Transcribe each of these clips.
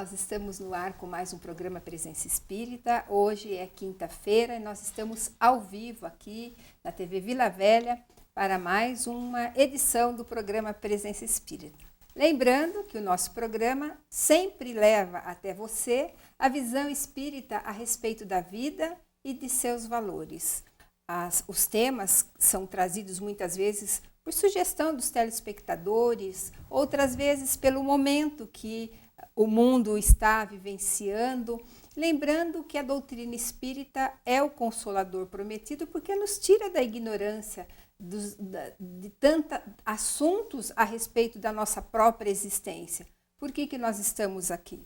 nós estamos no ar com mais um programa Presença Espírita. Hoje é quinta-feira e nós estamos ao vivo aqui na TV Vila Velha para mais uma edição do programa Presença Espírita. Lembrando que o nosso programa sempre leva até você a visão espírita a respeito da vida e de seus valores. Os temas são trazidos muitas vezes por sugestão dos telespectadores, outras vezes pelo momento que o mundo está vivenciando, lembrando que a doutrina espírita é o consolador prometido porque nos tira da ignorância de tantos assuntos a respeito da nossa própria existência. Por que nós estamos aqui?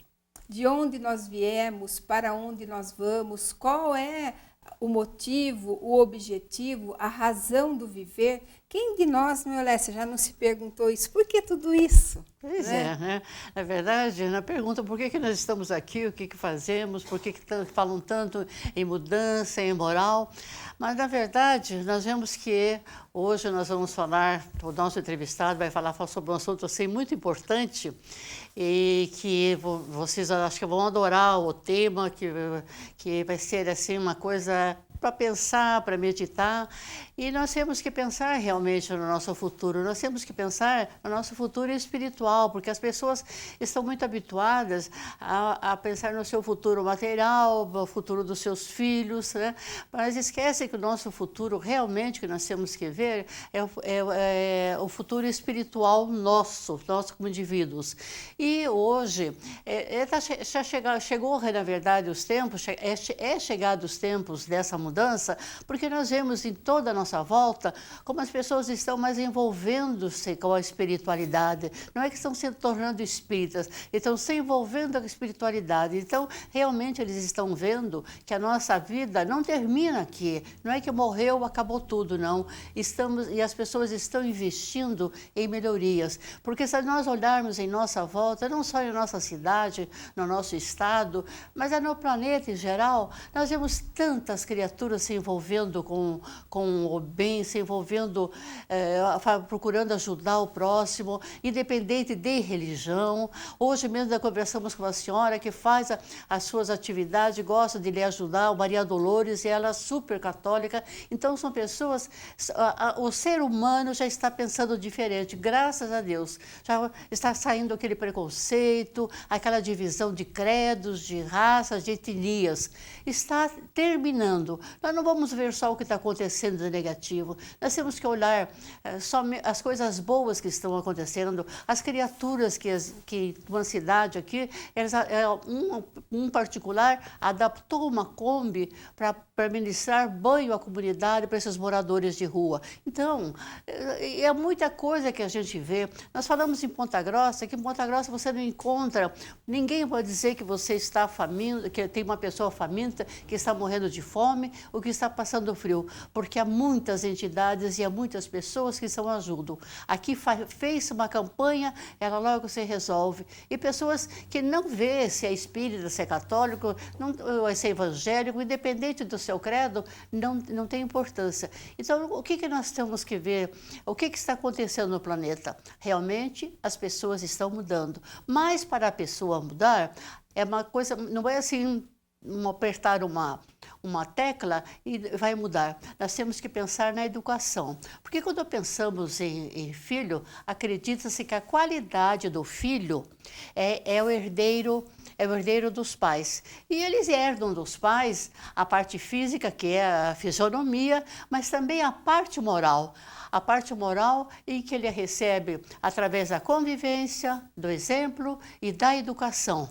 De onde nós viemos? Para onde nós vamos? Qual é o motivo, o objetivo, a razão do viver? Quem de nós, meu Lécia, já não se perguntou isso? Por que tudo isso? Pois é, né? Na verdade, na pergunta por que nós estamos aqui, o que fazemos, por que falam tanto em mudança, em moral, mas na verdade nós vemos que hoje nós vamos falar, o nosso entrevistado vai falar sobre um assunto assim muito importante e que vocês acho que vão adorar o tema, que vai ser assim uma coisa para pensar, para meditar, e nós temos que pensar realmente no nosso futuro, nós temos que pensar no nosso futuro espiritual, porque as pessoas estão muito habituadas a pensar no seu futuro material, no futuro dos seus filhos, né? Mas esquecem que o nosso futuro realmente que nós temos que ver é o futuro espiritual nosso, nós como indivíduos. E hoje, chegou na verdade os tempos, é chegado os tempos dessa mudança, porque nós vemos em toda a nossa volta como as pessoas estão mais envolvendo-se com a espiritualidade. Não é que estão se tornando espíritas, estão se envolvendo com a espiritualidade. Então, realmente eles estão vendo que a nossa vida não termina aqui. Não é que morreu, acabou tudo, não. E as pessoas estão investindo em melhorias. Porque se nós olharmos em nossa volta, não só em nossa cidade, no nosso estado, mas no planeta em geral, nós vemos tantas criaturas se envolvendo com o bem, se envolvendo, procurando ajudar o próximo, independente de religião. Hoje mesmo nós conversamos com uma senhora que faz as suas atividades, gosta de lhe ajudar, o Maria Dolores, e ela é super católica. Então são pessoas, o ser humano já está pensando diferente, graças a Deus. Já está saindo aquele preconceito, aquela divisão de credos, de raças, de etnias. Está terminando. Nós não vamos ver só o que está acontecendo de negativo, nós temos que olhar só as coisas boas que estão acontecendo, as criaturas que uma cidade aqui, um particular adaptou uma Kombi para ministrar banho à comunidade, para esses moradores de rua. Então, é muita coisa que a gente vê. Nós falamos em Ponta Grossa, que em Ponta Grossa você não encontra, ninguém pode dizer que você está faminto, que tem uma pessoa faminta, que está morrendo de fome, o que está passando frio, porque há muitas entidades e há muitas pessoas que são ajudam. Aqui fez uma campanha, ela logo se resolve. E pessoas que não vê se é espírita, se é católico, se é evangélico, independente do seu credo, não tem importância. Então, o que nós temos que ver? O que está acontecendo no planeta? Realmente, as pessoas estão mudando. Mas para a pessoa mudar, é uma coisa, não é assim, apertar uma tecla e vai mudar. Nós temos que pensar na educação. Porque quando pensamos em filho, acredita-se que a qualidade do filho é o herdeiro dos pais. E eles herdam dos pais a parte física, que é a fisionomia, mas também a parte moral. A parte moral em que ele recebe através da convivência, do exemplo e da educação.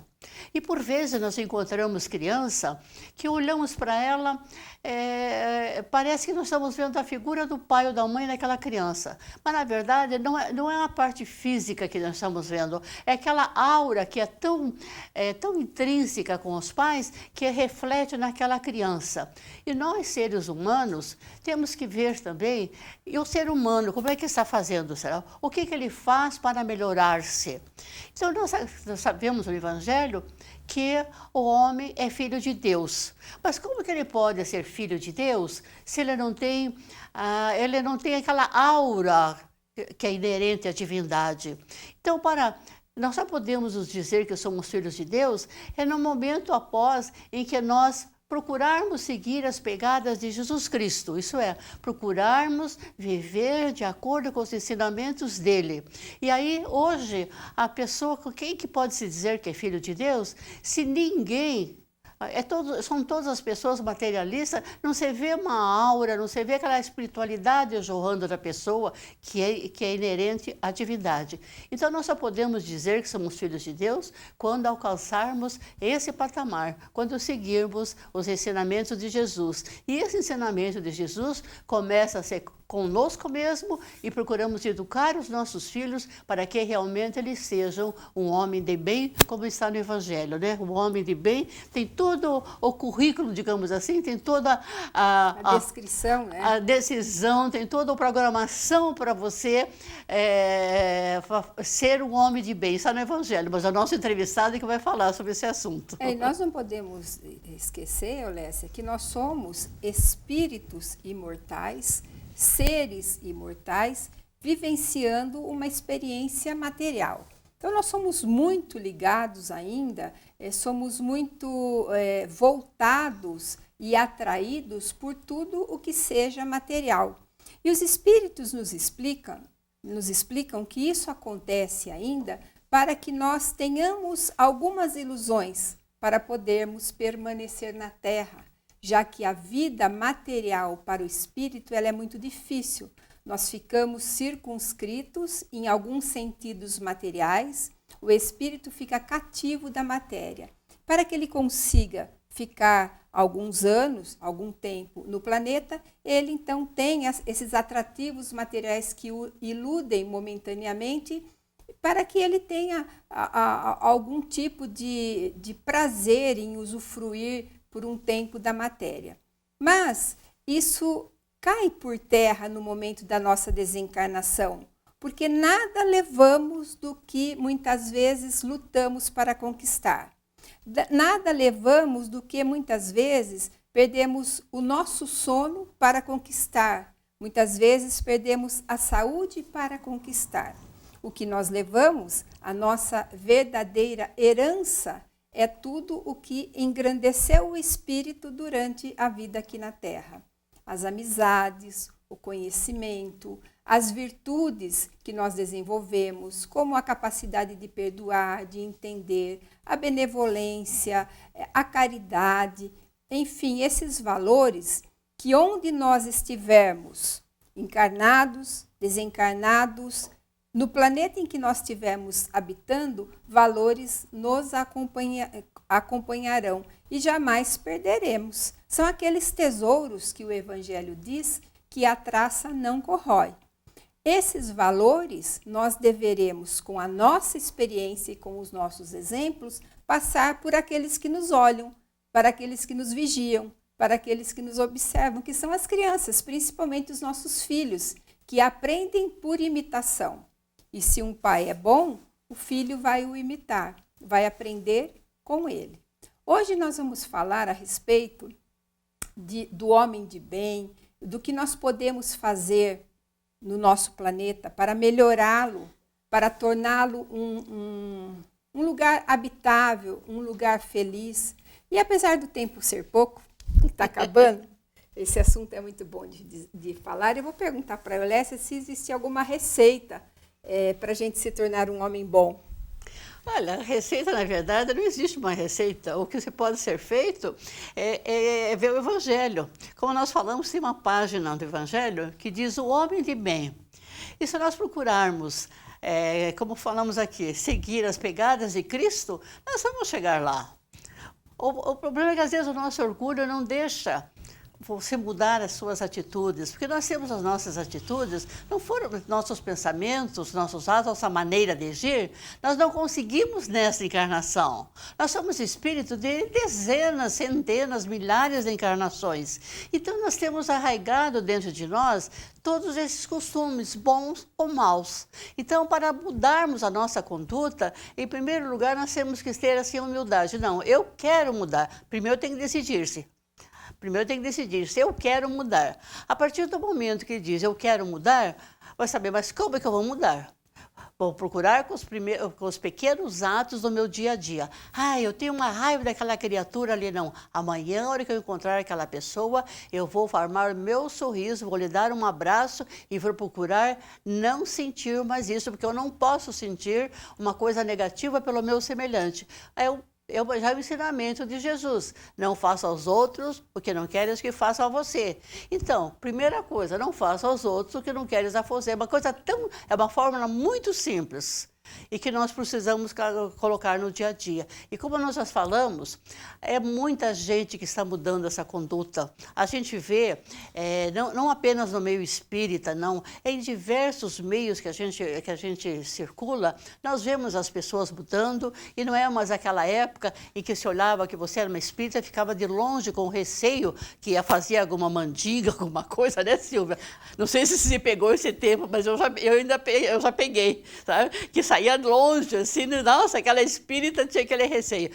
E por vezes nós encontramos criança que olhamos para ela, parece que nós estamos vendo a figura do pai ou da mãe naquela criança. Mas na verdade não é a parte física que nós estamos vendo, é aquela aura que é tão intrínseca com os pais que reflete naquela criança. E nós, seres humanos, temos que ver também, e o ser humano, como é que está fazendo, será? O que ele faz para melhorar-se? Então nós sabemos no Evangelho que o homem é filho de Deus. Mas como que ele pode ser filho de Deus se ele não tem aquela aura que é inerente à divindade? Então, para Nós só podemos nos dizer que somos filhos de Deus no momento após em que nós procurarmos seguir as pegadas de Jesus Cristo, isso é, procurarmos viver de acordo com os ensinamentos dele. E aí, hoje, a pessoa, quem que pode se dizer que é filho de Deus, se ninguém... são todas as pessoas materialistas, não se vê uma aura, não se vê aquela espiritualidade jorrando da pessoa que é inerente à divindade. Então, nós só podemos dizer que somos filhos de Deus quando alcançarmos esse patamar, quando seguirmos os ensinamentos de Jesus. E esse ensinamento de Jesus começa a ser conosco mesmo e procuramos educar os nossos filhos para que realmente eles sejam um homem de bem, como está no Evangelho, né? Um homem de bem tem todo o currículo, digamos assim, tem toda a descrição, né? A decisão, tem toda a programação para você ser um homem de bem. Está no Evangelho, mas a nossa entrevistada é que vai falar sobre esse assunto. E nós não podemos esquecer, Olécia, que nós somos espíritos imortais, seres imortais, vivenciando uma experiência material. Então, nós somos muito ligados ainda, somos muito voltados e atraídos por tudo o que seja material. E os espíritos nos explicam que isso acontece ainda para que nós tenhamos algumas ilusões para podermos permanecer na Terra, já que a vida material para o espírito ela é muito difícil. Nós ficamos circunscritos em alguns sentidos materiais, o espírito fica cativo da matéria. Para que ele consiga ficar alguns anos, algum tempo no planeta, ele então tem esses atrativos materiais que o iludem momentaneamente, para que ele tenha algum tipo de prazer em usufruir por um tempo da matéria. Mas isso cai por terra no momento da nossa desencarnação, porque nada levamos do que muitas vezes lutamos para conquistar. Nada levamos do que muitas vezes perdemos o nosso sono para conquistar. Muitas vezes perdemos a saúde para conquistar. O que nós levamos, a nossa verdadeira herança, é tudo o que engrandeceu o espírito durante a vida aqui na Terra. As amizades, o conhecimento, as virtudes que nós desenvolvemos, como a capacidade de perdoar, de entender, a benevolência, a caridade, enfim, esses valores que onde nós estivermos, encarnados, desencarnados, no planeta em que nós estivermos habitando, valores nos acompanharão e jamais perderemos. São aqueles tesouros que o Evangelho diz que a traça não corrói. Esses valores nós deveremos, com a nossa experiência e com os nossos exemplos, passar por aqueles que nos olham, para aqueles que nos vigiam, para aqueles que nos observam, que são as crianças, principalmente os nossos filhos, que aprendem por imitação. E se um pai é bom, o filho vai o imitar, vai aprender com ele. Hoje nós vamos falar a respeito do homem de bem, do que nós podemos fazer no nosso planeta para melhorá-lo, para torná-lo um lugar habitável, um lugar feliz. E apesar do tempo ser pouco, que está acabando, esse assunto é muito bom de falar, eu vou perguntar para a Olécia se existe alguma receita para a gente se tornar um homem bom. Olha, a receita, na verdade, não existe uma receita. O que pode ser feito é ver o Evangelho. Como nós falamos, tem uma página do Evangelho que diz o homem de bem. E se nós procurarmos, como falamos aqui, seguir as pegadas de Cristo, nós vamos chegar lá. O problema é que, às vezes, o nosso orgulho não deixa você mudar as suas atitudes, porque nós temos as nossas atitudes, não foram nossos pensamentos, nossos atos, nossa maneira de agir, nós não conseguimos nessa encarnação. Nós somos espíritos de dezenas, centenas, milhares de encarnações. Então nós temos arraigado dentro de nós todos esses costumes, bons ou maus. Então, para mudarmos a nossa conduta, em primeiro lugar, nós temos que ter assim humildade. Não, eu quero mudar. Primeiro tem que decidir-se. Primeiro tem que decidir se eu quero mudar. A partir do momento que ele diz eu quero mudar, vai saber, mas como é que eu vou mudar? Vou procurar com os pequenos atos do meu dia a dia. Eu tenho uma raiva daquela criatura ali, não. Amanhã, na hora que eu encontrar aquela pessoa, eu vou formar meu sorriso, vou lhe dar um abraço e vou procurar não sentir mais isso, porque eu não posso sentir uma coisa negativa pelo meu semelhante. Já é o ensinamento de Jesus. Não faça aos outros o que não queres que façam a você. Então, primeira coisa, não faça aos outros o que não queres a você. É uma fórmula muito simples e que nós precisamos colocar no dia a dia. E como nós já falamos, é muita gente que está mudando essa conduta. A gente vê, não apenas no meio espírita, não, em diversos meios que a gente circula, nós vemos as pessoas mudando e não é mais aquela época em que se olhava que você era uma espírita e ficava de longe com receio que ia fazer alguma mandiga, alguma coisa, né, Silvia? Não sei se você pegou esse tempo, mas eu já peguei, sabe? Que saía longe, assim, nossa, aquela espírita tinha aquele receio.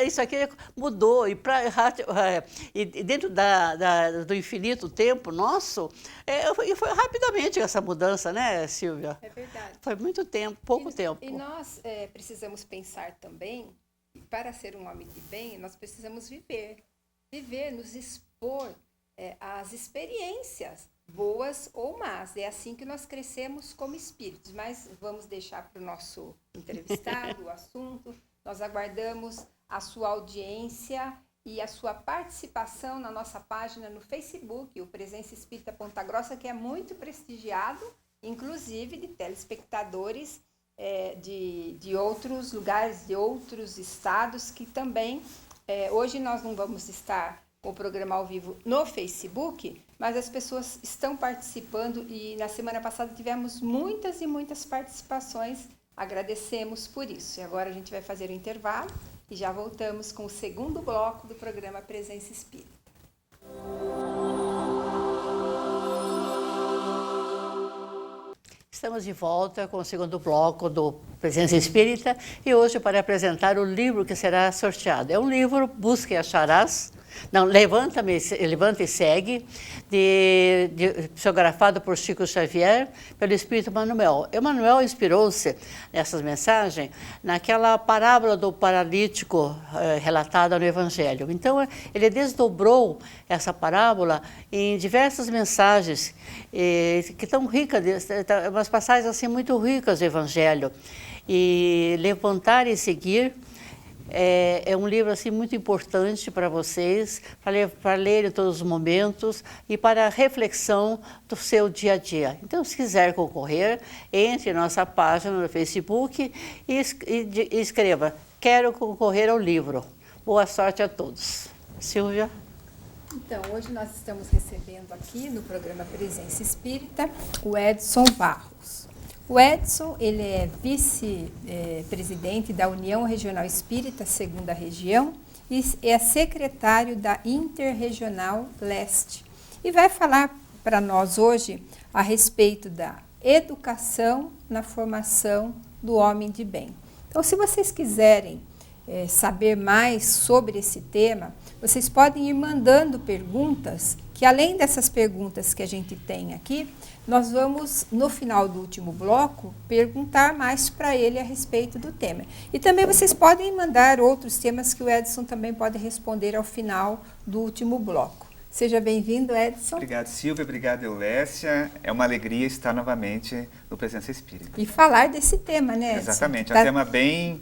Isso aqui mudou, e dentro do infinito tempo nosso, foi rapidamente essa mudança, né, Silvia? É verdade. Foi muito tempo, pouco tempo. E nós precisamos pensar também, que para ser um homem de bem, nós precisamos viver, nos expor às experiências, boas ou más. É assim que nós crescemos como espíritos. Mas vamos deixar para o nosso entrevistado o assunto. Nós aguardamos a sua audiência e a sua participação na nossa página no Facebook, o Presença Espírita Ponta Grossa, que é muito prestigiado, inclusive de telespectadores de outros lugares, de outros estados, que também, hoje nós não vamos estar com o programa ao vivo no Facebook, mas as pessoas estão participando e na semana passada tivemos muitas e muitas participações. Agradecemos por isso. E agora a gente vai fazer o intervalo e já voltamos com o segundo bloco do programa Presença Espírita. Estamos de volta com o segundo bloco do Presença Espírita e hoje para apresentar o livro que será sorteado. É um livro, Busca e Acharás. Não, Levanta e Segue, psicografado por Chico Xavier, pelo Espírito Emmanuel. Emmanuel inspirou-se nessas mensagens naquela parábola do paralítico relatada no Evangelho. Então, ele desdobrou essa parábola em diversas mensagens que estão ricas, umas passagens assim muito ricas do Evangelho. E Levantar e Seguir é um livro assim, muito importante para vocês, para ler em todos os momentos e para a reflexão do seu dia a dia. Então, se quiser concorrer, entre em nossa página no Facebook e escreva: quero concorrer ao livro. Boa sorte a todos. Silvia? Então, hoje nós estamos recebendo aqui no programa Presença Espírita o Edson Barros. O Edson, ele é vice-presidente da União Regional Espírita, segunda região, e é secretário da Interregional Leste. E vai falar para nós hoje a respeito da educação na formação do homem de bem. Então, se vocês quiserem saber mais sobre esse tema, vocês podem ir mandando perguntas, que além dessas perguntas que a gente tem aqui, nós vamos, no final do último bloco, perguntar mais para ele a respeito do tema. E também vocês podem mandar outros temas que o Edson também pode responder ao final do último bloco. Seja bem-vindo, Edson. Obrigado, Silvia. Obrigado, Eulécia. É uma alegria estar novamente no Presença Espírita. E falar desse tema, né, Edson? Exatamente. É um tema bem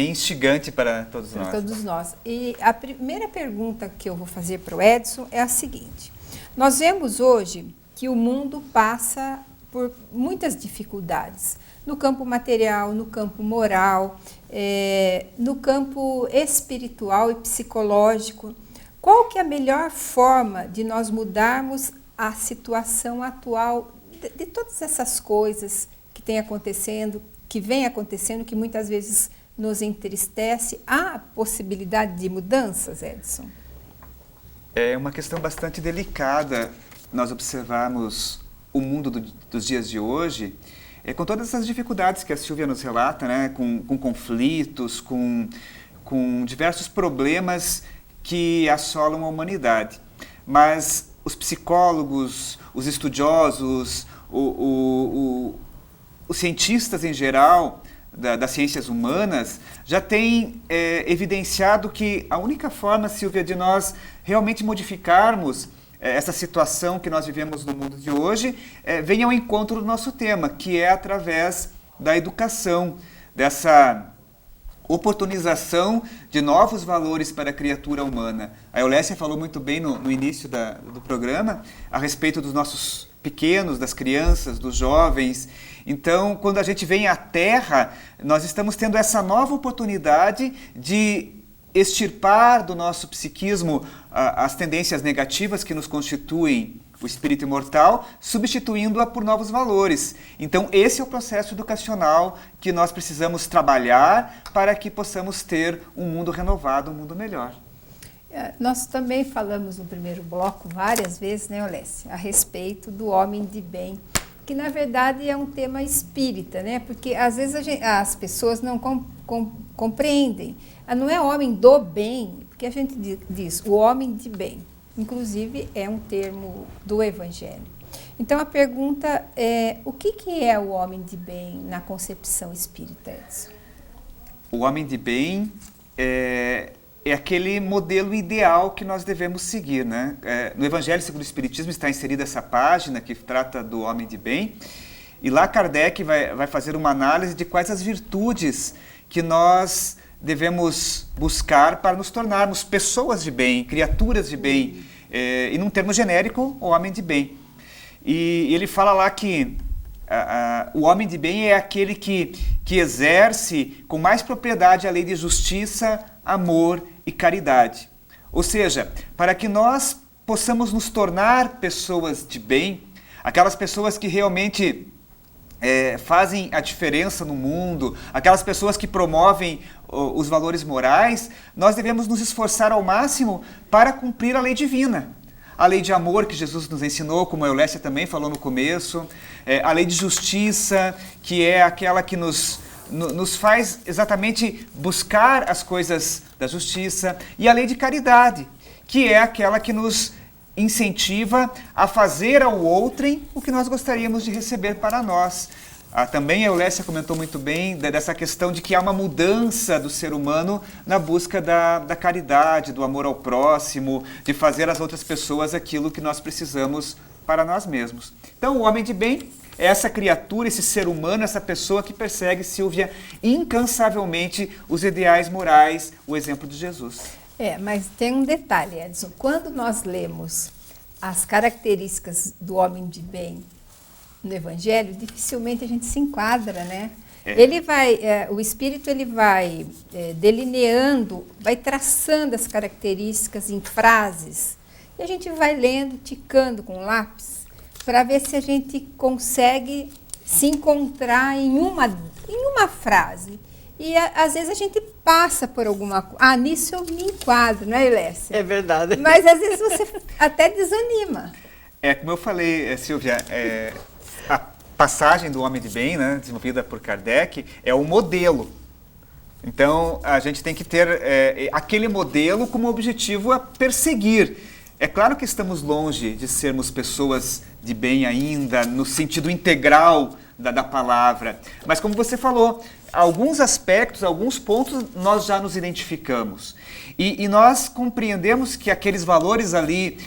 instigante para todos nós. Para todos nós. E a primeira pergunta que eu vou fazer para o Edson é a seguinte. Nós vemos hoje que o mundo passa por muitas dificuldades, no campo material, no campo moral, no campo espiritual e psicológico. Qual que é a melhor forma de nós mudarmos a situação atual de todas essas coisas que vem acontecendo, que muitas vezes nos entristece? Há possibilidade de mudanças, Edson? É uma questão bastante delicada nós observarmos o mundo dos dias de hoje, com todas essas dificuldades que a Silvia nos relata, né? com conflitos, com diversos problemas que assolam a humanidade. Mas os psicólogos, os estudiosos, os cientistas em geral das ciências humanas já têm evidenciado que a única forma, Silvia, de nós realmente modificarmos essa situação que nós vivemos no mundo de hoje vem ao encontro do nosso tema, que é através da educação, dessa oportunização de novos valores para a criatura humana. A Eulécia falou muito bem no início do programa a respeito dos nossos pequenos, das crianças, dos jovens. Então, quando a gente vem à Terra, nós estamos tendo essa nova oportunidade de extirpar do nosso psiquismo as tendências negativas que nos constituem o espírito imortal, substituindo-a por novos valores. Então, esse é o processo educacional que nós precisamos trabalhar para que possamos ter um mundo renovado, um mundo melhor. Nós também falamos no primeiro bloco várias vezes, né, Eulécia, a respeito do homem de bem, que na verdade é um tema espírita, né? Porque às vezes as pessoas não compreendem. Não é homem do bem, porque a gente diz o homem de bem. Inclusive é um termo do Evangelho. Então a pergunta é, o que é o homem de bem na concepção espírita, Edson? O homem de bem é aquele modelo ideal que nós devemos seguir, né? No Evangelho segundo o Espiritismo está inserida essa página que trata do homem de bem, e lá Kardec vai fazer uma análise de quais as virtudes que nós devemos buscar para nos tornarmos pessoas de bem, criaturas de bem, e num termo genérico, o homem de bem. E ele fala lá que o homem de bem é aquele que exerce com mais propriedade a lei de justiça, amor e caridade. Ou seja, para que nós possamos nos tornar pessoas de bem, aquelas pessoas que realmente fazem a diferença no mundo, aquelas pessoas que promovem os valores morais, nós devemos nos esforçar ao máximo para cumprir a lei divina. A lei de amor que Jesus nos ensinou, como a Eulécia também falou no começo, a lei de justiça, que é aquela que nos faz exatamente buscar as coisas da justiça, e a lei de caridade, que é aquela que nos incentiva a fazer ao outrem o que nós gostaríamos de receber para nós. Também a Eulécia comentou muito bem dessa questão de que há uma mudança do ser humano na busca da caridade, do amor ao próximo, de fazer às outras pessoas aquilo que nós precisamos para nós mesmos. Então, o homem de bem é essa criatura, esse ser humano, essa pessoa que persegue, Silvia, incansavelmente os ideais morais, o exemplo de Jesus. Mas tem um detalhe, Edson. Quando nós lemos as características do homem de bem no Evangelho, dificilmente a gente se enquadra, né? O Espírito ele vai delineando, vai traçando as características em frases, e a gente vai lendo, ticando com lápis, para ver se a gente consegue se encontrar em uma frase. E às vezes a gente passa por alguma coisa. Nisso eu me enquadro, não é, Eulécia? É verdade. Mas às vezes você até desanima. Como eu falei, Silvia, a passagem do homem de bem, né, desenvolvida por Kardec, é o modelo. Então, a gente tem que ter aquele modelo como objetivo a perseguir. É claro que estamos longe de sermos pessoas de bem ainda, no sentido integral da palavra. Mas como você falou, alguns aspectos, alguns pontos nós já nos identificamos. E nós compreendemos que aqueles valores ali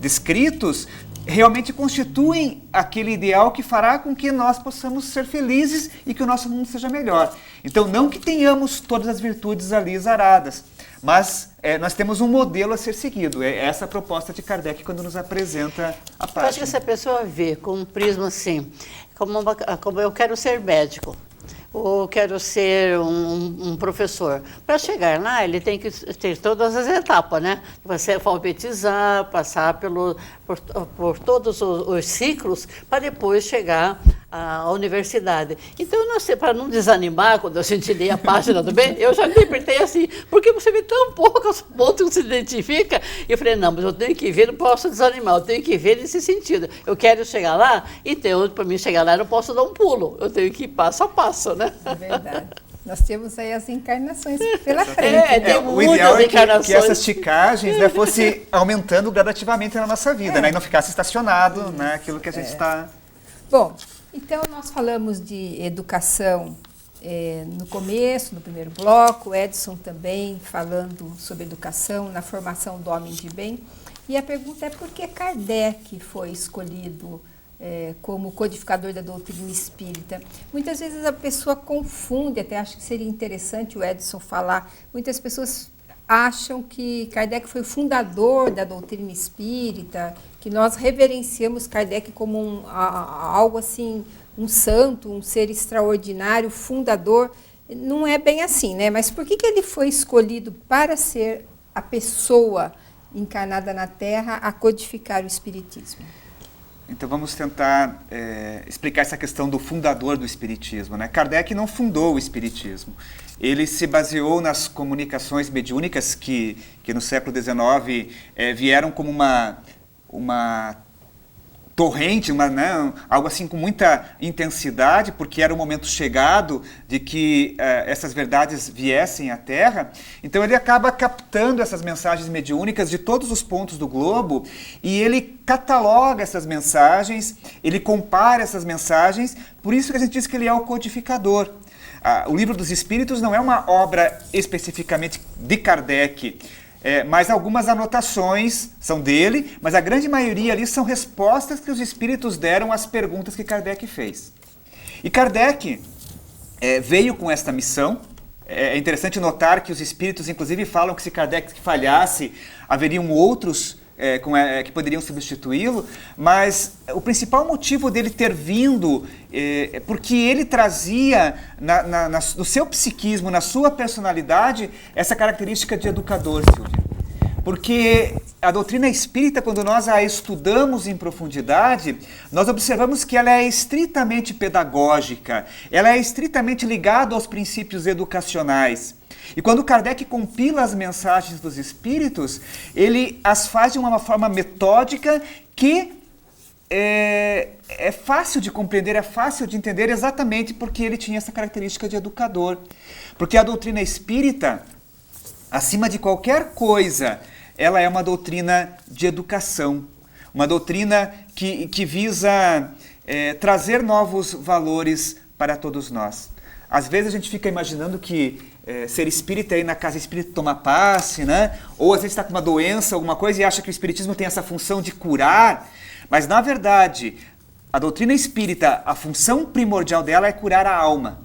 descritos realmente constituem aquele ideal que fará com que nós possamos ser felizes e que o nosso mundo seja melhor. Então, não que tenhamos todas as virtudes ali exaradas, mas nós temos um modelo a ser seguido. É essa a proposta de Kardec quando nos apresenta a página. Eu acho que se a pessoa vê com um prisma assim, como eu quero ser médico, ou quero ser um professor. Para chegar lá, ele tem que ter todas as etapas, né? Você alfabetizar, passar por todos os ciclos, para depois chegar à universidade. Então, para não desanimar, quando eu senti ler a página do bem, eu já me apertei assim, porque você vê tão poucos pontos que se identifica. E eu falei, não, mas eu tenho que ver, não posso desanimar, eu tenho que ver nesse sentido. Eu quero chegar lá, então, para mim chegar lá, eu não posso dar um pulo, eu tenho que ir passo a passo, né? É verdade. Nós temos aí as encarnações pela frente. Tem o ideal é encarnações. que essas ticagens fosse aumentando gradativamente na nossa vida, né? E não ficasse estacionado, né? Aquilo que a gente está... Bom, Então, nós falamos de educação no começo, no primeiro bloco, Edson também falando sobre educação na formação do homem de bem. E a pergunta é por que Kardec foi escolhido como codificador da doutrina espírita? Muitas vezes a pessoa confunde, até acho que seria interessante o Edson falar, muitas pessoas acham que Kardec foi o fundador da doutrina espírita, que nós reverenciamos Kardec como algo assim, um santo, um ser extraordinário, fundador. Não é bem assim, né? Mas por que ele foi escolhido para ser a pessoa encarnada na Terra a codificar o Espiritismo? Então vamos tentar explicar essa questão do fundador do Espiritismo, né? Kardec não fundou o Espiritismo. Ele se baseou nas comunicações mediúnicas que no século XIX vieram como uma torrente, algo assim com muita intensidade, porque era o momento chegado de que essas verdades viessem à Terra. Então ele acaba captando essas mensagens mediúnicas de todos os pontos do globo e ele cataloga essas mensagens, ele compara essas mensagens, por isso que a gente diz que ele é o codificador. O Livro dos Espíritos não é uma obra especificamente de Kardec, mas algumas anotações são dele, mas a grande maioria ali são respostas que os espíritos deram às perguntas que Kardec fez. E Kardec veio com esta missão. É interessante notar que os espíritos, inclusive, falam que se Kardec falhasse, haveriam outros que poderiam substituí-lo, mas o principal motivo dele ter vindo é porque ele trazia no seu psiquismo, na sua personalidade, essa característica de educador, Silvia. Porque a doutrina espírita, quando nós a estudamos em profundidade, nós observamos que ela é estritamente pedagógica, ela é estritamente ligada aos princípios educacionais. E quando Kardec compila as mensagens dos espíritos, ele as faz de uma forma metódica que é fácil de compreender, é fácil de entender, exatamente porque ele tinha essa característica de educador. Porque a doutrina espírita, acima de qualquer coisa, ela é uma doutrina de educação, uma doutrina que visa trazer novos valores para todos nós. Às vezes a gente fica imaginando que ser espírita é ir na casa espírita tomar passe, né? Ou às vezes está com uma doença, alguma coisa, e acha que o espiritismo tem essa função de curar. Mas, na verdade, a doutrina espírita, a função primordial dela é curar a alma.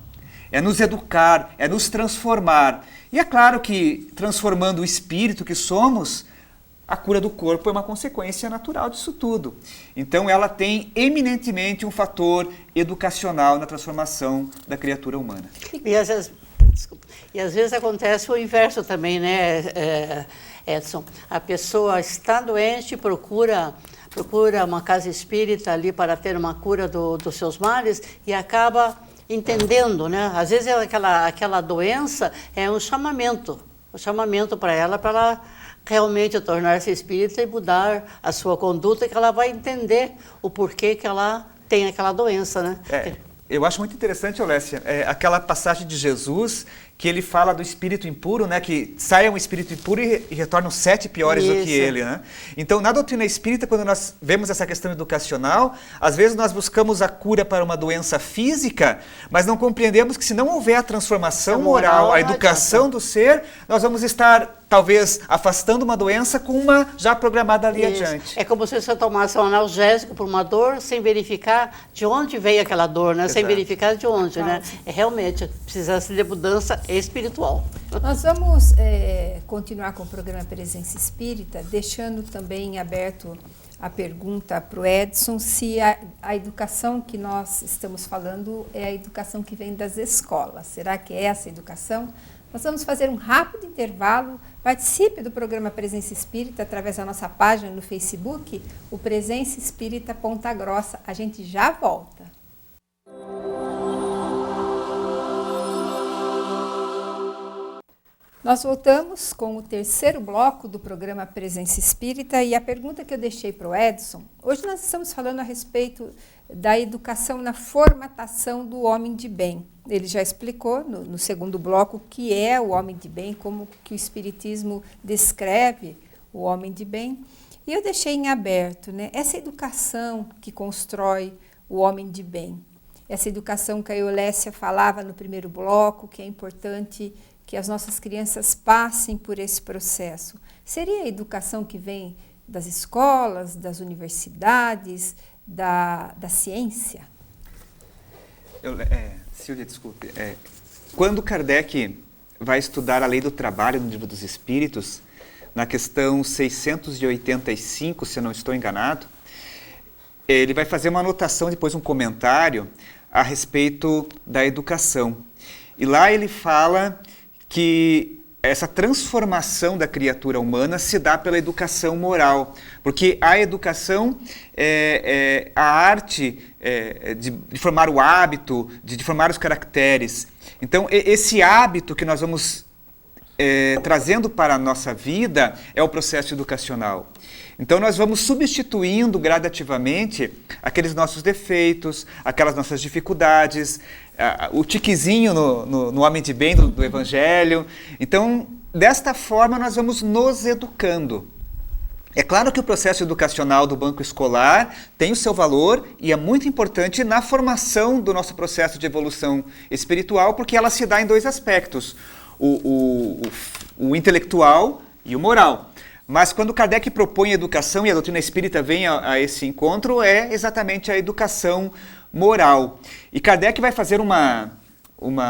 É nos educar, é nos transformar. E é claro que, transformando o espírito que somos, a cura do corpo é uma consequência natural disso tudo. Então, ela tem eminentemente um fator educacional na transformação da criatura humana. E às vezes acontece o inverso também, né, Edson? A pessoa está doente, procura uma casa espírita ali para ter uma cura dos seus males e acaba entendendo, né? Às vezes aquela doença é um chamamento para ela realmente tornar-se espírita e mudar a sua conduta, que ela vai entender o porquê que ela tem aquela doença, né? Eu acho muito interessante, Olécia, aquela passagem de Jesus que ele fala do espírito impuro, né, que saia um espírito impuro e retornam 7 piores do que ele, né? Então, na doutrina espírita, quando nós vemos essa questão educacional, às vezes nós buscamos a cura para uma doença física, mas não compreendemos que se não houver a transformação moral, a educação do ser, nós vamos estar, talvez, afastando uma doença com uma já programada ali adiante. É como se você tomasse um analgésico por uma dor sem verificar de onde veio aquela dor, né? Sem verificar de onde, né? Realmente, precisasse de mudança espiritual. Nós vamos continuar com o programa Presença Espírita, deixando também aberto a pergunta para o Edson se a educação que nós estamos falando é a educação que vem das escolas. Será que é essa educação? Nós vamos fazer um rápido intervalo. Participe do programa Presença Espírita através da nossa página no Facebook, o Presença Espírita Ponta Grossa. A gente já volta. Nós voltamos com o terceiro bloco do programa Presença Espírita e a pergunta que eu deixei para o Edson, hoje nós estamos falando a respeito da educação na formatação do homem de bem. Ele já explicou no segundo bloco o que é o homem de bem, como que o Espiritismo descreve o homem de bem. E eu deixei em aberto, né, essa educação que constrói o homem de bem. essa educação que a Eulécia falava no primeiro bloco, que é importante que as nossas crianças passem por esse processo. Seria a educação que vem das escolas, das universidades, da ciência? Silvia, desculpe. Quando Kardec vai estudar a lei do trabalho no Livro dos Espíritos, na questão 685, se eu não estou enganado, ele vai fazer uma anotação, depois um comentário a respeito da educação. E lá ele fala que essa transformação da criatura humana se dá pela educação moral, porque a educação é a arte de formar o hábito, de formar os caracteres. Então, esse hábito que nós vamos trazendo para a nossa vida é o processo educacional. Então, nós vamos substituindo gradativamente aqueles nossos defeitos, aquelas nossas dificuldades, o tiquezinho no homem de bem do Evangelho. Então, desta forma, nós vamos nos educando. É claro que o processo educacional do banco escolar tem o seu valor e é muito importante na formação do nosso processo de evolução espiritual, porque ela se dá em dois aspectos, o intelectual e o moral. Mas quando Kardec propõe a educação, e a doutrina espírita vem a esse encontro, é exatamente a educação moral. E Kardec vai fazer uma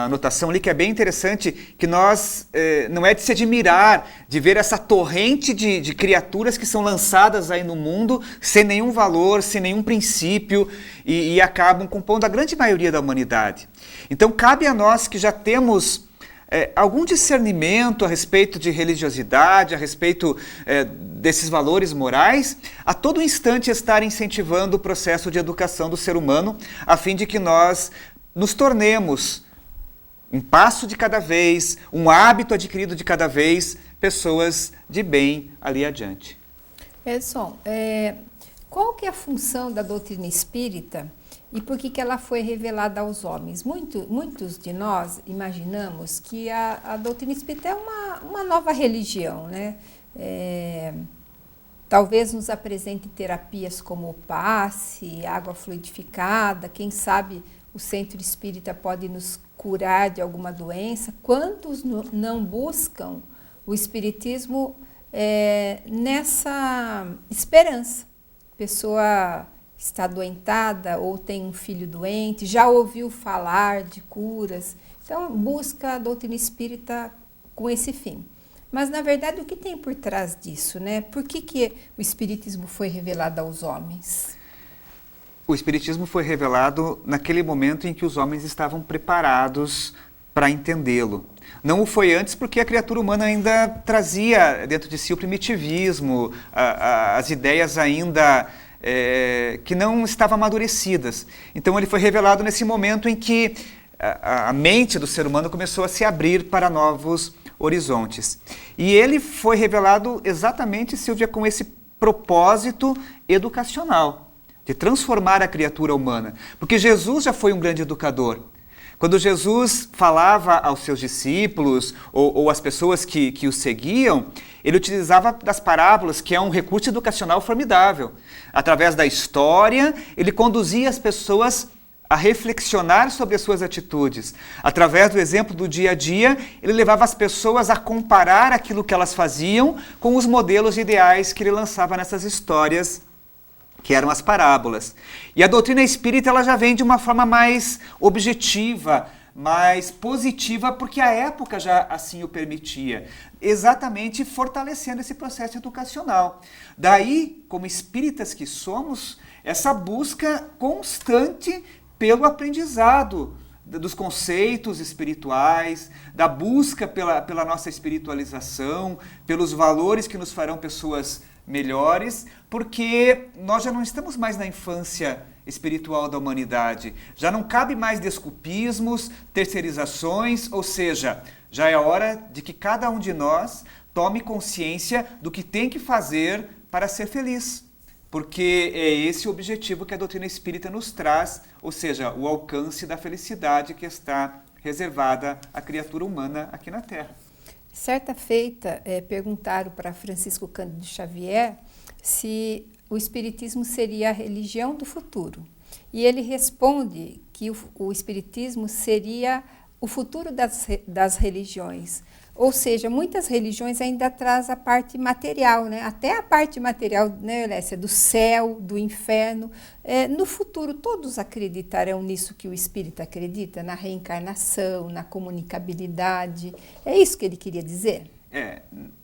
anotação ali que é bem interessante, que nós, não é de se admirar, de ver essa torrente de criaturas que são lançadas aí no mundo, sem nenhum valor, sem nenhum princípio, e acabam compondo a grande maioria da humanidade. Então cabe a nós que já temos algum discernimento a respeito de religiosidade, a respeito desses valores morais, a todo instante estar incentivando o processo de educação do ser humano, a fim de que nós nos tornemos, um passo de cada vez, um hábito adquirido de cada vez, pessoas de bem ali adiante. Edson, qual que é a função da doutrina espírita e por que ela foi revelada aos homens? Muitos de nós imaginamos que a doutrina espírita é uma nova religião, né? Talvez nos apresente terapias como o passe, água fluidificada, quem sabe o centro espírita pode nos curar de alguma doença. Quantos não buscam o espiritismo nessa esperança? Pessoa está adoentada ou tem um filho doente, já ouviu falar de curas, então busca a doutrina espírita com esse fim. Mas, na verdade, o que tem por trás disso, né? Por que o espiritismo foi revelado aos homens? O espiritismo foi revelado naquele momento em que os homens estavam preparados para entendê-lo. Não o foi antes porque a criatura humana ainda trazia dentro de si o primitivismo, as ideias ainda que não estavam amadurecidas. Então ele foi revelado nesse momento em que a mente do ser humano começou a se abrir para novos horizontes. E ele foi revelado exatamente, Silvia, com esse propósito educacional, de transformar a criatura humana. Porque Jesus já foi um grande educador. Quando Jesus falava aos seus discípulos ou às pessoas que o seguiam, ele utilizava das parábolas, que é um recurso educacional formidável. Através da história, ele conduzia as pessoas a reflexionar sobre as suas atitudes. Através do exemplo do dia a dia, ele levava as pessoas a comparar aquilo que elas faziam com os modelos ideais que ele lançava nessas histórias, que eram as parábolas. E a doutrina espírita ela já vem de uma forma mais objetiva, mais positiva, porque a época já assim o permitia, exatamente fortalecendo esse processo educacional. Daí, como espíritas que somos, essa busca constante pelo aprendizado dos conceitos espirituais, da busca pela nossa espiritualização, pelos valores que nos farão pessoas melhores, porque nós já não estamos mais na infância espiritual da humanidade. Já não cabe mais desculpismos, terceirizações, ou seja, já é hora de que cada um de nós tome consciência do que tem que fazer para ser feliz. Porque é esse o objetivo que a doutrina espírita nos traz, ou seja, o alcance da felicidade que está reservada à criatura humana aqui na Terra. Certa feita, perguntaram para Francisco Cândido Xavier se o espiritismo seria a religião do futuro. e ele responde que o espiritismo seria o futuro das religiões. Ou seja, muitas religiões ainda trazem a parte material, né? Até a parte material, né, Eulécia, do céu, do inferno. No futuro, todos acreditarão nisso que o espírita acredita, na reencarnação, na comunicabilidade. É isso que ele queria dizer?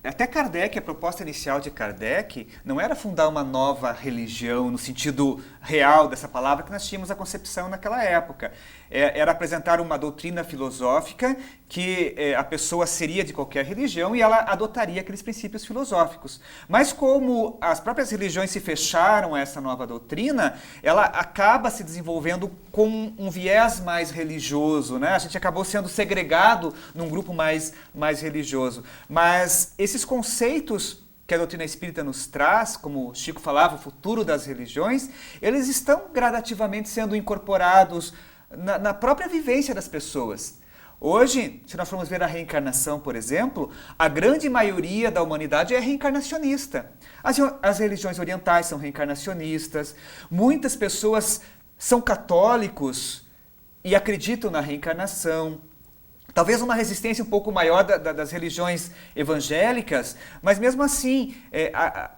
Até Kardec, a proposta inicial de Kardec não era fundar uma nova religião no sentido real dessa palavra que nós tínhamos a concepção naquela época. Era apresentar uma doutrina filosófica que a pessoa seria de qualquer religião e ela adotaria aqueles princípios filosóficos. Mas como as próprias religiões se fecharam a essa nova doutrina, ela acaba se desenvolvendo com um viés mais religioso, né? A gente acabou sendo segregado num grupo mais religioso. Mas esses conceitos que a doutrina espírita nos traz, como o Chico falava, o futuro das religiões, eles estão gradativamente sendo incorporados na própria vivência das pessoas. Hoje, se nós formos ver a reencarnação, por exemplo, a grande maioria da humanidade é reencarnacionista. As religiões orientais são reencarnacionistas, muitas pessoas são católicos e acreditam na reencarnação. Talvez uma resistência um pouco maior das religiões evangélicas, mas mesmo assim,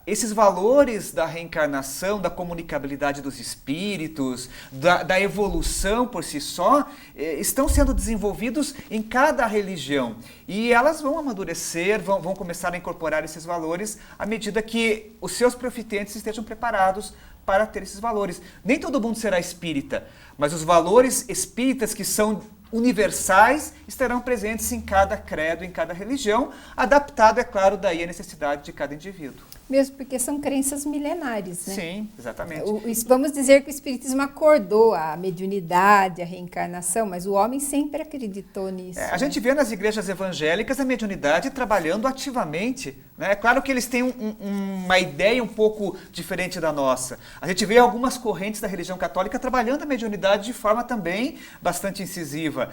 esses valores da reencarnação, da comunicabilidade dos espíritos, da evolução por si só, estão sendo desenvolvidos em cada religião. E elas vão amadurecer, vão começar a incorporar esses valores à medida que os seus profitentes estejam preparados para ter esses valores. Nem todo mundo será espírita, mas os valores espíritas que são universais estarão presentes em cada credo, em cada religião, adaptado, é claro, daí à necessidade de cada indivíduo. Mesmo porque são crenças milenares, né? Sim, exatamente. Vamos dizer que o espiritismo acordou a mediunidade, a reencarnação, mas o homem sempre acreditou nisso. A gente vê nas igrejas evangélicas a mediunidade trabalhando ativamente, né? É claro que eles têm uma ideia um pouco diferente da nossa. A gente vê algumas correntes da religião católica trabalhando a mediunidade de forma também bastante incisiva.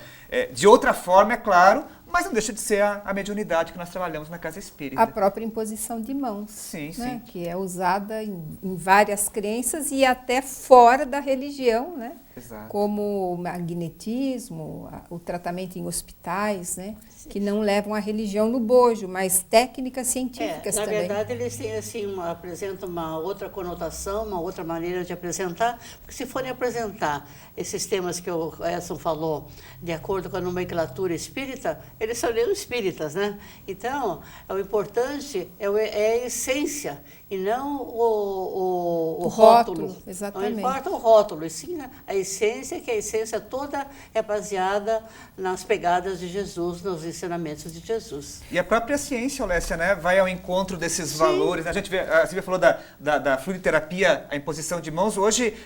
De outra forma, é claro, mas não deixa de ser a mediunidade que nós trabalhamos na Casa Espírita. A própria imposição de mãos, sim, né? sim. Que é usada em várias crenças e até fora da religião, né? Exato. Como o magnetismo, o tratamento em hospitais, né? Que não levam a religião no bojo, mas técnicas científicas também. Na verdade, eles têm assim, apresentam uma outra conotação, uma outra maneira de apresentar, porque se forem apresentar esses temas que o Edson falou, de acordo com a nomenclatura espírita, eles são nem espíritas, né? Então, o importante é a essência, e não o rótulo. Exatamente. Não importa o rótulo, e sim a essência, que a essência toda é baseada nas pegadas de Jesus, nos ensinamentos de Jesus. E a própria ciência, Eulécia, né, vai ao encontro desses valores. A gente vê, a Silvia falou da fluidoterapia, a imposição de mãos. Hoje,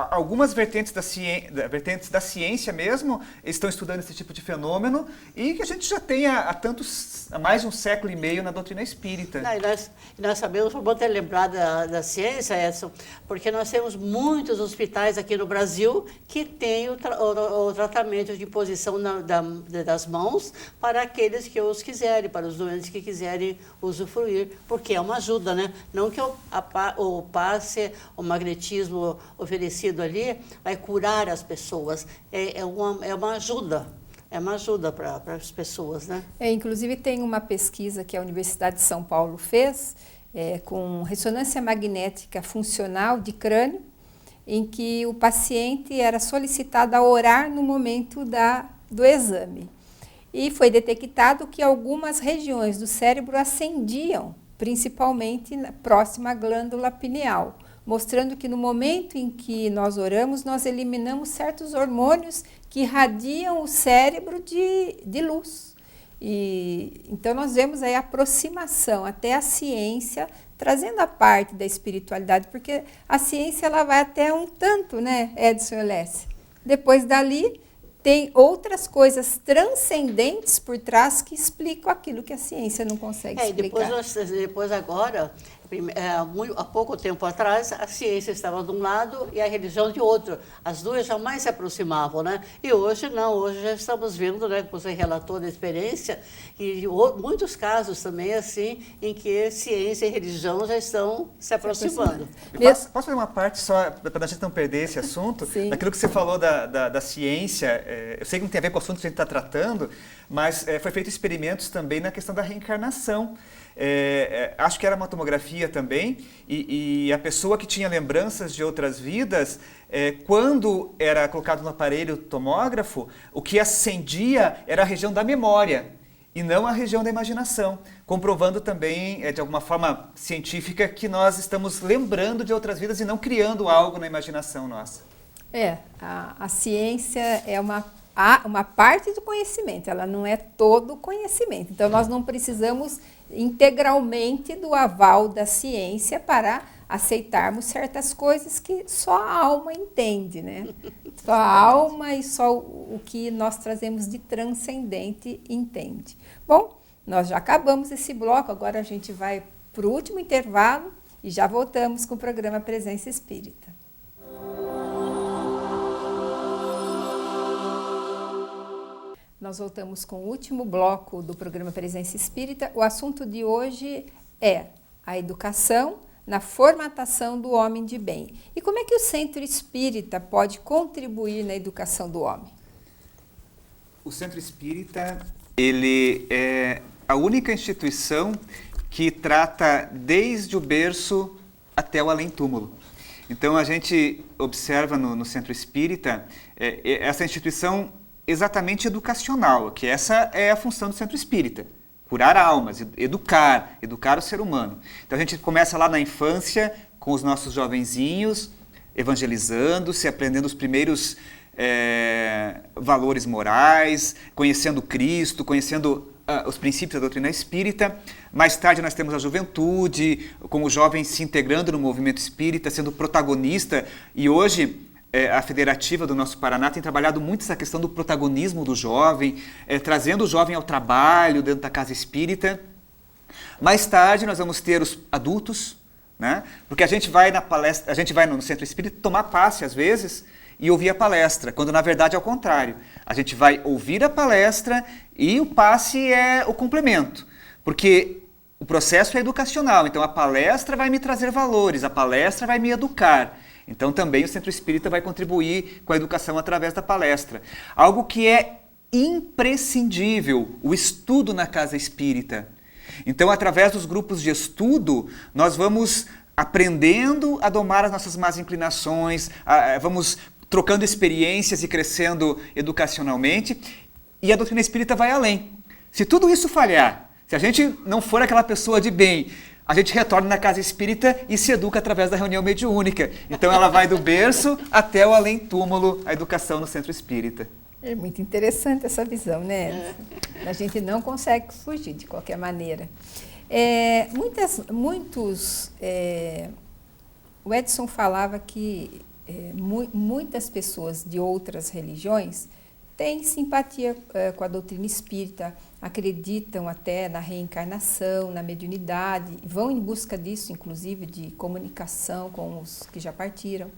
algumas vertentes da ciência mesmo estão estudando esse tipo de fenômeno e que a gente já tem há mais de um século e meio na doutrina espírita. Não, nós sabemos, foi bom ter lembrado da ciência, Edson, porque nós temos muitos hospitais aqui no Brasil que têm o tratamento de imposição das mãos para aqueles que os quiserem, para os doentes que quiserem usufruir, porque é uma ajuda, né? Não que o passe, o magnetismo oferecido ali vai curar as pessoas, é uma ajuda. É uma ajuda para as pessoas, né? Inclusive tem uma pesquisa que a Universidade de São Paulo fez com ressonância magnética funcional de crânio, em que o paciente era solicitado a orar no momento do exame. E foi detectado que algumas regiões do cérebro acendiam, principalmente próxima à glândula pineal, mostrando que no momento em que nós oramos, nós eliminamos certos hormônios que irradiam o cérebro de luz. Então nós vemos aí a aproximação até a ciência, trazendo a parte da espiritualidade, porque a ciência ela vai até um tanto, né, Edson e Eulécia? Depois dali, tem outras coisas transcendentes por trás que explicam aquilo que a ciência não consegue explicar. Depois agora, há pouco tempo atrás, a ciência estava de um lado e a religião de outro. As duas jamais se aproximavam, né? E hoje não, hoje já estamos vendo, né, que você relatou da experiência, e muitos casos também, assim, em que ciência e religião já estão se aproximando. Posso fazer uma parte só, para a gente não perder esse assunto? Sim. Daquilo que você falou da ciência, eu sei que não tem a ver com o assunto que a gente está tratando, mas foi feito experimentos também na questão da reencarnação. Acho que era uma tomografia também, e a pessoa que tinha lembranças de outras vidas, quando era colocado no aparelho tomógrafo, o que acendia era a região da memória e não a região da imaginação, comprovando também, de alguma forma científica, que nós estamos lembrando de outras vidas e não criando algo na imaginação nossa. A ciência é uma parte do conhecimento, ela não é todo o conhecimento. Então, nós não precisamos integralmente do aval da ciência para aceitarmos certas coisas que só a alma entende, né? Só a alma e só o que nós trazemos de transcendente entende. Bom, nós já acabamos esse bloco, agora a gente vai para o último intervalo e já voltamos com o programa Presença Espírita. Nós voltamos com o último bloco do programa Presença Espírita. O assunto de hoje é a educação na formatação do homem de bem. E como é que o Centro Espírita pode contribuir na educação do homem? O Centro Espírita, ele é a única instituição que trata desde o berço até o além-túmulo. Então, a gente observa no Centro Espírita essa instituição exatamente educacional, que essa é a função do Centro Espírita, curar almas, educar o ser humano. Então a gente começa lá na infância com os nossos jovenzinhos, evangelizando-se, aprendendo os primeiros valores morais, conhecendo Cristo, conhecendo os princípios da doutrina espírita. Mais tarde nós temos a juventude, com os jovens se integrando no movimento espírita, sendo protagonista, e hoje a Federativa do nosso Paraná tem trabalhado muito essa questão do protagonismo do jovem, trazendo o jovem ao trabalho dentro da casa espírita. Mais tarde nós vamos ter os adultos, né? Porque a gente vai na palestra, a gente vai no Centro Espírita tomar passe às vezes e ouvir a palestra, quando na verdade é o contrário. A gente vai ouvir a palestra e o passe é o complemento, porque o processo é educacional, então a palestra vai me trazer valores, a palestra vai me educar. Então também o Centro Espírita vai contribuir com a educação através da palestra. Algo que é imprescindível, o estudo na casa espírita. Então, através dos grupos de estudo, nós vamos aprendendo a domar as nossas más inclinações, vamos trocando experiências e crescendo educacionalmente, e a doutrina espírita vai além. Se tudo isso falhar, se a gente não for aquela pessoa de bem, a gente retorna na casa espírita e se educa através da reunião mediúnica. Então ela vai do berço até o além-túmulo, a educação no Centro Espírita. É muito interessante essa visão, né? A gente não consegue fugir de qualquer maneira. O Edson falava que muitas pessoas de outras religiões têm simpatia com a doutrina espírita, acreditam até na reencarnação, na mediunidade, vão em busca disso, inclusive, de comunicação com os que já partiram.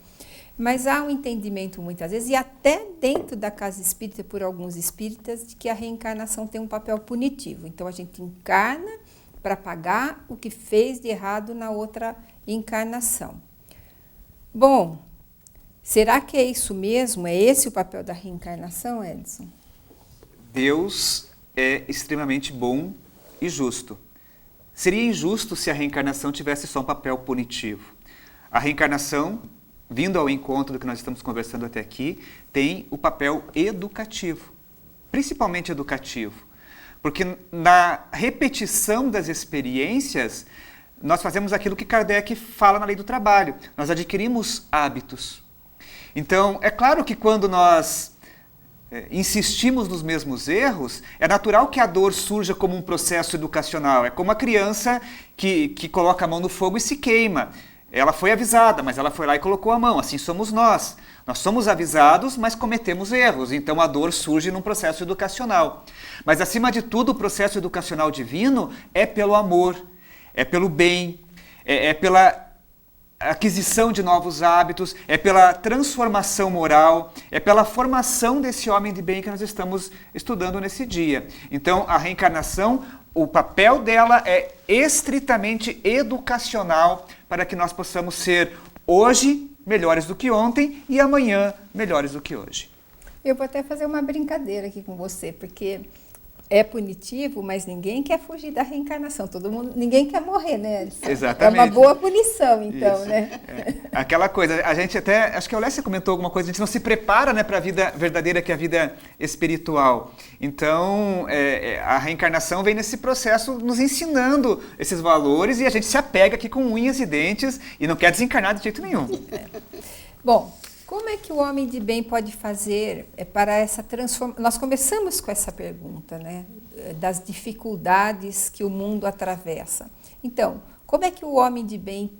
Mas há um entendimento, muitas vezes, e até dentro da casa espírita, por alguns espíritas, de que a reencarnação tem um papel punitivo. Então, a gente encarna para pagar o que fez de errado na outra encarnação. Bom, será que é isso mesmo? É esse o papel da reencarnação, Edson? Deus é extremamente bom e justo. Seria injusto se a reencarnação tivesse só um papel punitivo. A reencarnação, vindo ao encontro do que nós estamos conversando até aqui, tem o papel educativo, principalmente educativo. Porque na repetição das experiências, nós fazemos aquilo que Kardec fala na lei do trabalho. Nós adquirimos hábitos. Então, é claro que quando nós insistimos nos mesmos erros, é natural que a dor surja como um processo educacional. É como a criança que coloca a mão no fogo e se queima. Ela foi avisada, mas ela foi lá e colocou a mão. Assim somos nós. Nós somos avisados, mas cometemos erros. Então a dor surge num processo educacional. Mas, acima de tudo, o processo educacional divino é pelo amor, é pelo bem, é pela aquisição de novos hábitos, é pela transformação moral, é pela formação desse homem de bem que nós estamos estudando nesse dia. Então, a reencarnação, o papel dela é estritamente educacional para que nós possamos ser hoje melhores do que ontem e amanhã melhores do que hoje. Eu vou até fazer uma brincadeira aqui com você, porque é punitivo, mas ninguém quer fugir da reencarnação. Ninguém quer morrer, né, Edson? Exatamente. É uma boa punição, então, Isso. né? Aquela coisa, a gente até, acho que a Olécia comentou alguma coisa, a gente não se prepara, né, para a vida verdadeira, que é a vida espiritual. Então, a reencarnação vem nesse processo nos ensinando esses valores e a gente se apega aqui com unhas e dentes e não quer desencarnar de jeito nenhum. Bom, como é que o homem de bem pode fazer para essa transformação? Nós começamos com essa pergunta, né? Das dificuldades que o mundo atravessa. Então, como é que o homem de bem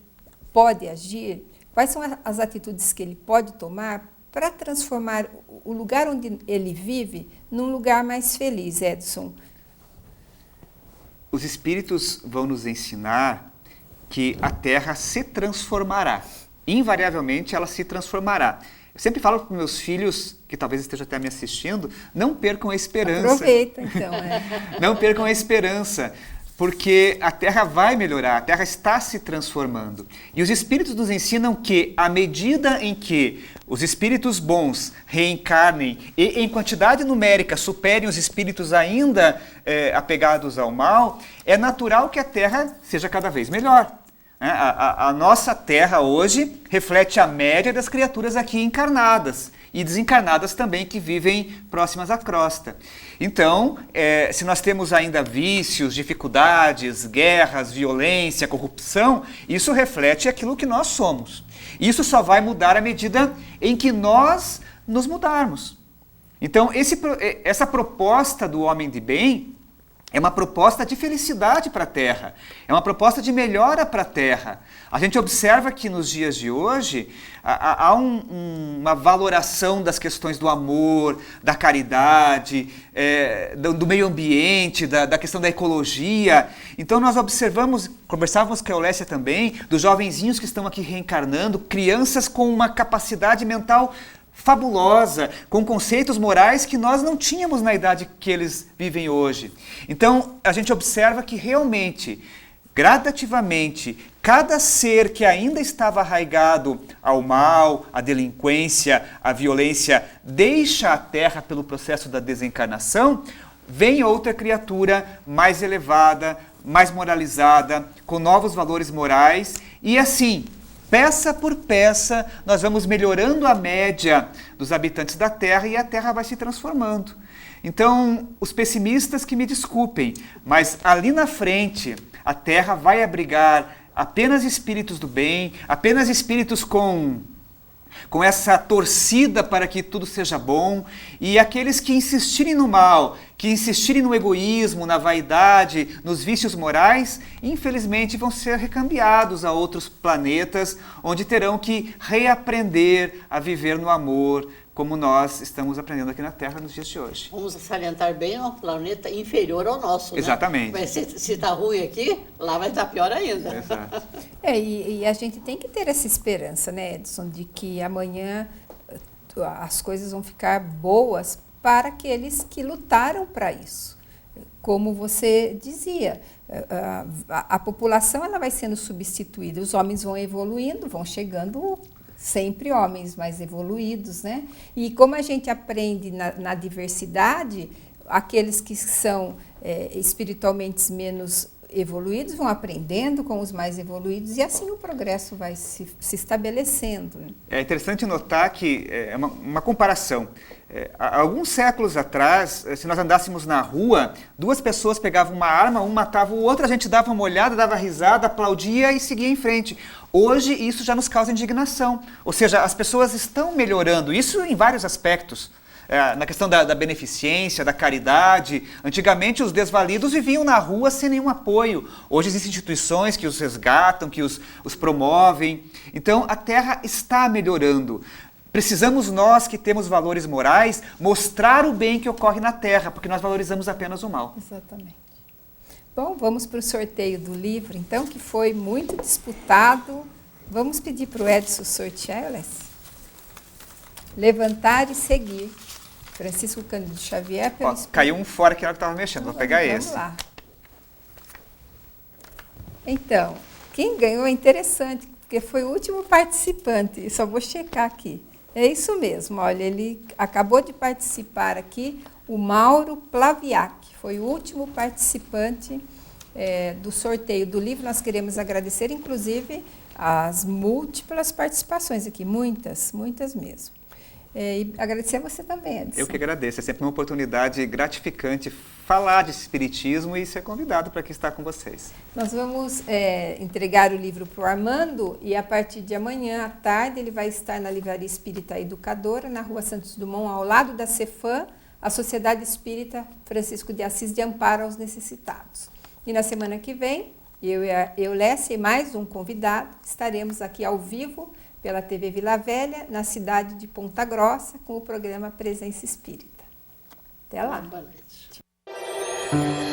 pode agir? Quais são as atitudes que ele pode tomar para transformar o lugar onde ele vive num lugar mais feliz, Edson? Os espíritos vão nos ensinar que a Terra se transformará. Invariavelmente ela se transformará. Eu sempre falo para meus filhos, que talvez estejam até me assistindo, não percam a esperança. Aproveita, então. Não percam a esperança, porque a Terra vai melhorar, a Terra está se transformando. E os espíritos nos ensinam que, à medida em que os espíritos bons reencarnem e em quantidade numérica superem os espíritos ainda apegados ao mal, é natural que a Terra seja cada vez melhor. A nossa Terra hoje reflete a média das criaturas aqui encarnadas e desencarnadas também que vivem próximas à crosta. Então, se nós temos ainda vícios, dificuldades, guerras, violência, corrupção, isso reflete aquilo que nós somos. Isso só vai mudar à medida em que nós nos mudarmos. Então, essa proposta do homem de bem é uma proposta de felicidade para a Terra, é uma proposta de melhora para a Terra. A gente observa que nos dias de hoje há uma valoração das questões do amor, da caridade, do meio ambiente, da questão da ecologia. Então nós observamos, conversávamos com a Olécia também, dos jovenzinhos que estão aqui reencarnando, crianças com uma capacidade mental fabulosa, com conceitos morais que nós não tínhamos na idade que eles vivem hoje. Então, a gente observa que realmente, gradativamente, cada ser que ainda estava arraigado ao mal, à delinquência, à violência, deixa a Terra pelo processo da desencarnação, vem outra criatura mais elevada, mais moralizada, com novos valores morais, e assim, peça por peça, nós vamos melhorando a média dos habitantes da Terra e a Terra vai se transformando. Então, os pessimistas que me desculpem, mas ali na frente, a Terra vai abrigar apenas espíritos do bem, apenas espíritos com essa torcida para que tudo seja bom, e aqueles que insistirem no mal, que insistirem no egoísmo, na vaidade, nos vícios morais, infelizmente vão ser recambiados a outros planetas, onde terão que reaprender a viver no amor, como nós estamos aprendendo aqui na Terra nos dias de hoje. Vamos salientar bem um planeta inferior ao nosso, Exatamente. Né? Mas se está ruim aqui, lá vai estar pior ainda. Exato. E a gente tem que ter essa esperança, né, Edson, de que amanhã as coisas vão ficar boas para aqueles que lutaram para isso. Como você dizia, a população ela vai sendo substituída, os homens vão evoluindo, vão chegando sempre homens mais evoluídos, né? E como a gente aprende na diversidade, aqueles que são espiritualmente menos evoluídos vão aprendendo com os mais evoluídos e assim o progresso vai se estabelecendo. É interessante notar que é uma comparação. Há alguns séculos atrás, se nós andássemos na rua, duas pessoas pegavam uma arma, um matava o outro, a gente dava uma olhada, dava risada, aplaudia e seguia em frente. Hoje isso já nos causa indignação. Ou seja, as pessoas estão melhorando, isso em vários aspectos. Na questão da beneficência, da caridade. Antigamente os desvalidos viviam na rua sem nenhum apoio. Hoje existem instituições que os resgatam, que os promovem. Então a Terra está melhorando. Precisamos nós que temos valores morais mostrar o bem que ocorre na Terra, porque nós valorizamos apenas o mal. Exatamente. Bom, vamos para o sorteio do livro, então, que foi muito disputado. Vamos pedir para o Edson sortear, Lécia? Levantar e Seguir. Francisco Cândido Xavier. Ó, caiu um fora que ela estava mexendo, vou pegar esse. Vamos lá. Então, quem ganhou é interessante, porque foi o último participante. Só vou checar aqui. É isso mesmo, olha, ele acabou de participar aqui, o Mauro Plaviac. Foi o último participante do sorteio do livro. Nós queremos agradecer, inclusive, as múltiplas participações aqui, muitas mesmo. E agradecer a você também, Edson. Eu que agradeço, é sempre uma oportunidade gratificante falar de espiritismo e ser convidado para aqui estar com vocês. Nós vamos entregar o livro para o Armando e a partir de amanhã à tarde ele vai estar na Livraria Espírita Educadora, na Rua Santos Dumont, ao lado da Cefam, a Sociedade Espírita Francisco de Assis de Amparo aos Necessitados. E na semana que vem, eu Lécia e mais um convidado, estaremos aqui ao vivo pela TV Vila Velha, na cidade de Ponta Grossa, com o programa Presença Espírita. Até lá. Boa noite.